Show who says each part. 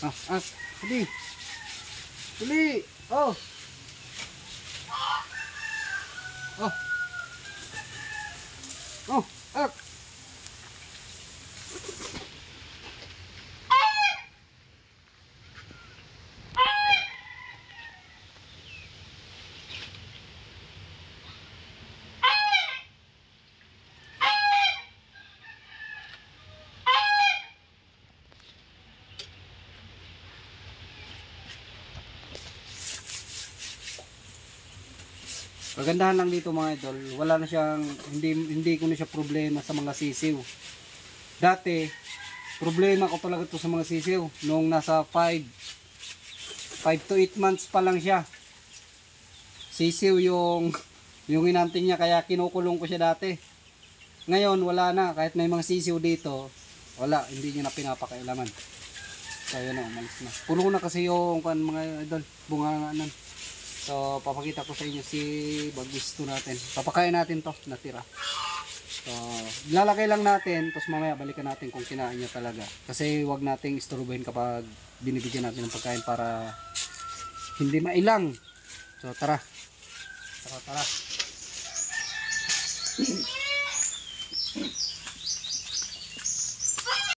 Speaker 1: Dali. Dali. Oh. Oh. Oh, ak. Kagandahan lang dito mga idol, wala na siyang hindi ko na siya problema sa mga sisiw. Dati problema ko talaga to sa mga sisiw nung nasa 5 to 8 months pa lang siya. Sisiw yung inanting niya kaya kinukulong ko siya dati. Ngayon wala na, kahit may mga sisiw dito, wala, hindi niya na pinapakailaman. So yun na, umalis na. Puno na kasi yung mga idol, bunga nga. So papakita ko sa inyo si bagisto natin. Papakain natin to natira. So lalagay lang natin, tapos mamaya balikan natin kung kinain niya talaga. Kasi wag nating istorbohin kapag binibigyan natin ng pagkain para hindi mailang. So tara. Tara.